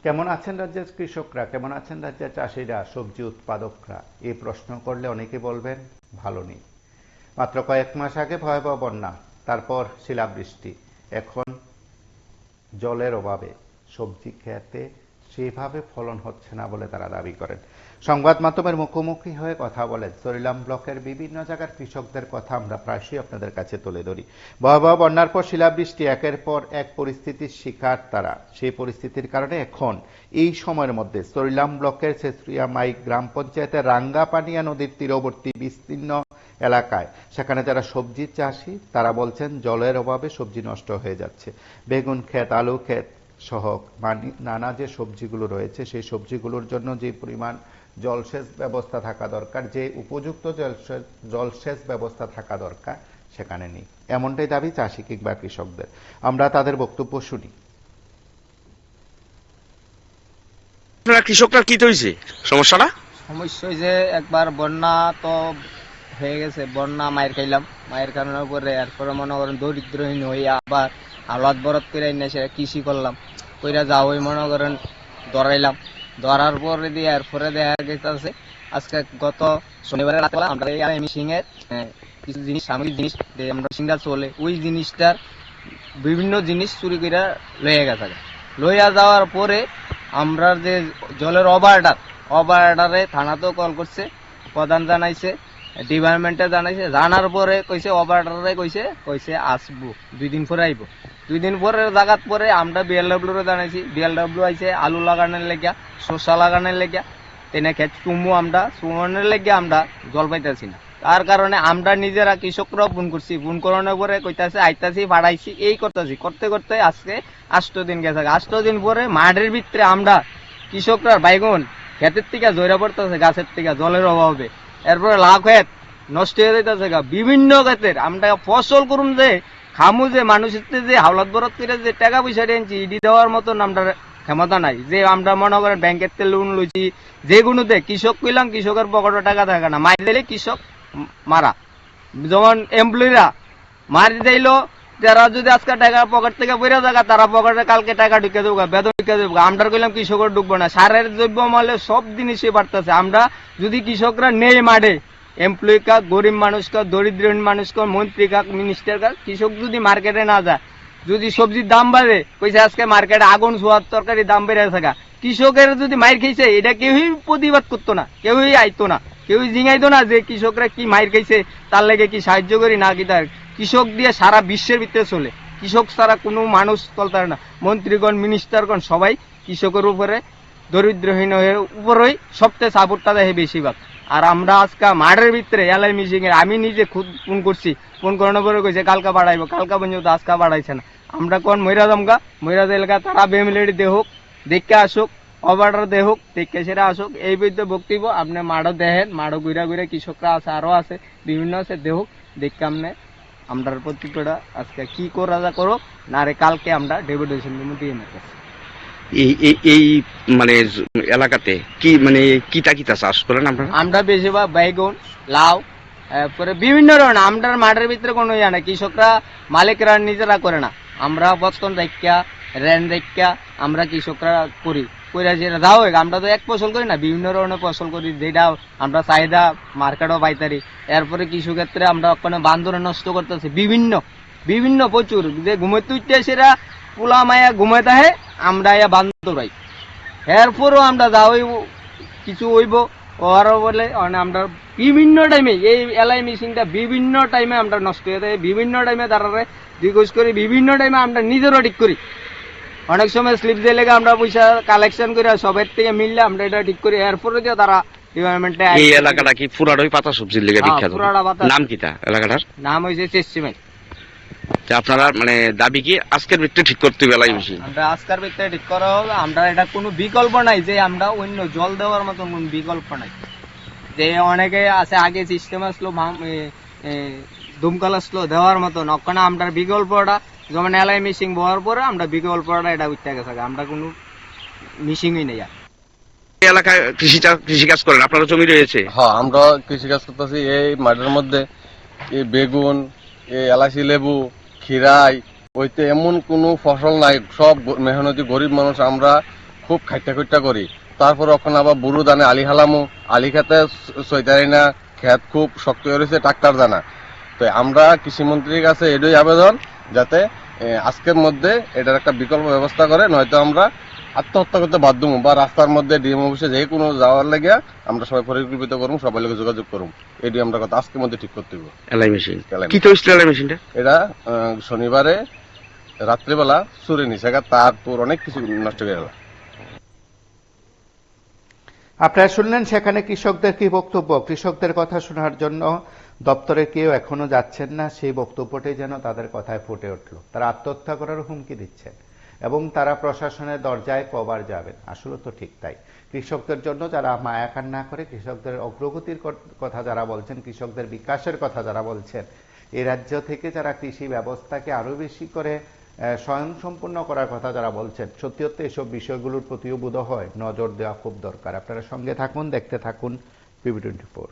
কেমন আছেন রাজ্যের কৃষকরা, কেমন আছেন রাজ্যের চাষিরা, সবজি উৎপাদকরা? এই প্রশ্ন করলে অনেকে বলবেন ভালো নেই। মাত্র কয়েক মাস আগে ভয়াবহ বন্যা, তারপর শিলাবৃষ্টি, এখন জলের অভাবে সবজি খেতে সেভাবে ফলন হচ্ছে না বলে তারা দাবি করেন। সংবাদ মাধ্যমের মুখোমুখি হয়ে কথা বলেন। চরিলাম ব্লকের বিভিন্ন জায়গার কৃষকদের কথা আমরা প্রায়শই আপনাদের কাছে তুলে ধরি। ভয়াবহ বন্যার পর শিলাবৃষ্টি, একের পর এক পরিস্থিতির শিকার তারা। সেই পরিস্থিতির কারণে এখন এই সময়ের মধ্যে চরিলাম ব্লকের ছেচুরিয়ামাই গ্রাম পঞ্চায়েতের রাঙ্গাপানিয়া নদীর তীরবর্তী বিস্তীর্ণ এলাকায় সেখানে যারা সবজি চাষি তারা বলছেন জলের অভাবে সবজি নষ্ট হয়ে যাচ্ছে। বেগুন ক্ষেত, আলু ক্ষেত সহ নানা যে সবজিগুলো রয়েছে সেই সবজিগুলোর জন্য যে পরিমাণ জলসেচ ব্যবস্থা থাকা দরকার, যে উপযুক্ত জলসেচ ব্যবস্থা থাকা দরকার সেখানে নেই, এমনটাই দাবি চাষি কিংবা কৃষকদের। আমরা তাদের বক্তব্য শুনি। কৃষকরা কি হয়েছে সমস্যাটা? সমস্যা হয়েছে একবার বন্যা তো হয়ে গেছে, বন্যা মায়ের খাইলাম, মায়ের কারণের পরে এরপরে মনে করেন দরিদ্রহীন হয়ে আবার আলাদ বরত করে এনে সে কৃষি করলাম, কইরা যা ওই মনে করেন ধরাইলাম, ধরার পরে দিয়ে এরপরে দেখা গেছে আজকে গত শনিবারে রাতে আমরা এই মিশিং এর কিছু জিনিস, সামগ্রিক জিনিস আমরা সিঙ্গা চলে ওই জিনিসটার বিভিন্ন জিনিস চুরি করে লইয়া গেছে। লইয়া যাওয়ার পরে আমরা যে জলের অপারেটারে থানাতেও কল করছে, প্রধান জানাইছে, ডিপার্টমেন্টে জানাইছে, জানার পরে কইছে অপারেটারে কইছে আসবো 2 দিন পরে আইব। 2 দিন পরে জায়গাত পরে আমরা বিএলডব্লিউ রে জানাইছি, বিএলডব্লিউ আইছে আলু লাগানোর লেগিয়া, শসা লাগানোর লেগিয়া, তেনে খেত চুমু আমরা চুমানোর লেগিয়া আমরা জল পাইতেছি না। তার কারণে আমরা নিজেরা কৃষকরাও ফোন করছি, ফোন করানোর পরে কইতাছে আইতাছি, পাঠাইছি, এই করতেছি, করতে করতে আজকে 8 দিন গেছে। 8 দিন পরে মাঠের ভিতরে আমরা কৃষকরা বাইগুন ক্ষেতের থেকে জয়রা পড়তেছে গাছের থেকে জলের অভাবে, এরপরে লাউ ক্ষেত নষ্ট হয়ে যাইতেছে। বিভিন্ন ক্ষেতের আমরা ফসল করুম যে খামু, যে মানুষের যে হাওলাত বরত করে যে টাকা পয়সা দিয়েছি ইডি দেওয়ার মতন আমরা ক্ষমতা নাই। যে আমরা মনে করেন ব্যাংকের থেকে লোন লইছি, যেগুলোতে কৃষক কইলাম কৃষকের পকেটে টাকা থাকে না, মারি দিলে কৃষক মারা, যেমন এমপ্লয়িরা মারি দিলো, যারা যদি আজকে টাকা পকেট থেকে বেড়ে থাকা তারা পকেটে কালকে টাকা ঢুকে দেবো, বেতন ঢুকে দেবো। আমরা কইলাম কৃষকের ঢুকবো না, সারের দ্রব্য মালে সব জিনিসই বাড়তেছে। আমরা যদি কৃষকরা নেই মাঠে, এমপ্লয়ি কাক, গরিব মানুষ কাক, দরিদ্র মানুষ কাক, মন্ত্রী কাক, মিনিস্টার কাক, কৃষক যদি মার্কেটে না যায়, যদি সবজির দাম বাড়ে, কইছে আজকে মার্কেটে আগুন ছোঁয়ার তরকারি দাম বেড়ে থাকা, কৃষকের যদি মাইর খাইছে এটা কেউই প্রতিবাদ করতো না, কেউই আইতো না, কেউই জিঙাইতো না যে কৃষকরা কি মাইর খাইছে, তার লেগে কি সাহায্য করি না কি। তার কৃষক দিয়ে সারা বিশ্বের ভিতরে চলে, কৃষক ছাড়া কোনো মানুষ চলতে পারে না। মন্ত্রীগণ, মিনিস্টারগণ সবাই কৃষকের উপরে, দরিদ্রহীন উপরেই সবচেয়ে সাপোর্টটা দেয় বেশিরভাগ। আর আমরা আজকে মাঠের ভিতরে এলাই মিশিং এর আমি নিজে খুব ফোন করছি, ফোন করানোর পরে কইছে কালকা বাড়াইবো, কালকা পর্যন্ত আজকা বাড়াইছে না। আমরা কোন ময়রা জমকা, ময়রা এলাকা তারা বেমিলেটি দেহুক, দেখে আসুক, অবার্ডার দেহুক, দেখে সেরা আসুক, এই বইতে বক্তব্য আপনি মাঠও দেখেন, মাঠও ঘুরা ঘুরে কৃষকরা আছে, আরো আছে, বিভিন্ন আছে, দেহুক, দেখে আপনি আমরা প্রতিক্রিয়া আজকে কি করা যা করো না রে, কালকে আমরা ডেপুটেশন দিয়ে নেব। এই মানে এলাকাতে কি মানে কিতা চাষ করেন আপনারা? আমরা বেশিরভাগ বাইগুন, লাউ, পরে বিভিন্ন ধরনের, আমরা মাঠের ভিতরে কোনো ইয়া না, কৃষকরা মালিকরা নিজেরা করে না, আমরা বর্তন রেখা রেন রেখা আমরা কৃষকরা করি, কইরা যেটা দাও। আমরা তো এক ফসল করি না, বিভিন্ন ধরনের ফসল করি, যেটা আমরা চাহিদা মার্কেটও পাইতারি। এরপরে কিছু ক্ষেত্রে আমরা ওখানে বান্দরে নষ্ট করতেছি, বিভিন্ন প্রচুর, যে ঘুমাইতে উঠতে সেরা পোলা মায়া ঘুমাইতে আহে, আমরা ইয়া বান্দর পাই। এরপরও আমরা যাও কিছু হইব ওর বলে আমরা বিভিন্ন টাইমে এই এলাই মেশিনটা বিভিন্ন টাইমে আমরা নষ্ট হয়ে যায়, বিভিন্ন টাইমে তারারে রিকোয়েস্ট করি, বিভিন্ন টাইমে আমরা নিজেরও ঠিক করি। অনেক সময় স্লিপ দিয়ে লেগে আমরা পয়সা কালেকশন করে সবের থেকে মিললে আমরা এটা ঠিক করি। এরপরে যে তারা ডিপার্টমেন্টে। এই এলাকাটা কি পুরাড়ই পাতা সবজির লেগে বিখ্যাত? নাম কিটা এলাকাটার? নাম হয়েছে চেষ্টিমাই। আপনারা মানে দাবি কি আজকের ভিতরে ঠিক করতে হবে এলাই মেশিন? আমরা আজকের ভিতরে ঠিক করা হবে, আমরা এটা কোনো বিকল্প নাই, যে আমরা অন্য জল দেওয়ার মতন কোন বিকল্প নাই। যে অনেকে আছে আগে সিস্টেম আসলো দুমকাল আসলো দেওয়ার মতন, ওখানে আমরা বিকল্পটা যেমন এলাই মেশিন বওয়ার পরে আমরা বিকল্পটা এটা উঠতে গেছে, আমরা কোনো মিশিংই নেই। এলাকায় কৃষিকাজ করেন, আপনারা জমি রয়েছে? হ্যাঁ, আমরা কৃষিকাজ করতেছি। এই মাঠের মধ্যে এই বেগুন, এই এলাচি লেবু, খিরাই, ওইতে এমন কোনো ফসল নাই, সব মেহনতি গরিব মানুষ আমরা খুব খাইটা খুইটা করি, তারপর ওখানে আবার বুড়ো দানে আলি হালামু, আলি খেতে সইতারি না, খেত খুব শক্ত হয়ে রয়েছে, ট্রাক্টর জানা। তো আমরা কৃষিমন্ত্রীর কাছে এটাই আবেদন, যাতে আজকের মধ্যে এটার একটা বিকল্প ব্যবস্থা করে, নয়তো আমরা আত্মহত্যা করতে বাধ্য হবো, বা রাস্তার মধ্যে ডিএম অফিসে যে কোনো যাওয়ার লাগিয়া আমরা সবাই পরিকল্পিত করুম, সবাই লোক যোগাযোগ করুম। এটি আমরা কথা আজকের মধ্যে ঠিক করতে হবে। এলআই মেশিন এলআই কি তো হয়েছিল এলআই মেশিনটা? এটা শনিবারে রাত্রিবেলা চুরি নিছে, তার তোর অনেক কিছু নষ্ট হয়ে গেল। আপনারা শুনলেন সেখানে কৃষকদের কি বক্তব্য। কৃষকদের কথা শোনার জন্য দপ্তরে কেউ এখনো যাচ্ছেন না, সেই বক্তব্যটাই যেন তাদের কথায় ফুটে উঠল। তারা আত্মহত্যা করার হুমকি দিচ্ছেন এবং তারা প্রশাসনের দরজায় কবার যাবেন। আসলে তো ঠিক তাই। কৃষকদের জন্য যারা মায়া কান্না করে, কৃষকদের অগ্রগতির কথা যারা বলছেন, কৃষকদের বিকাশের কথা যারা বলছেন, এই রাজ্য থেকে যারা কৃষি ব্যবস্থাকে আরো বেশি করে স্বয়ংসম্পূর্ণ করার কথা যারা বলছেন, সত্যি সত্যি এসব বিষয়গুলোর প্রতিও বোধ হয় নজর দেওয়া খুব দরকার। আপনারা সঙ্গে থাকুন, দেখতে থাকুন PB24।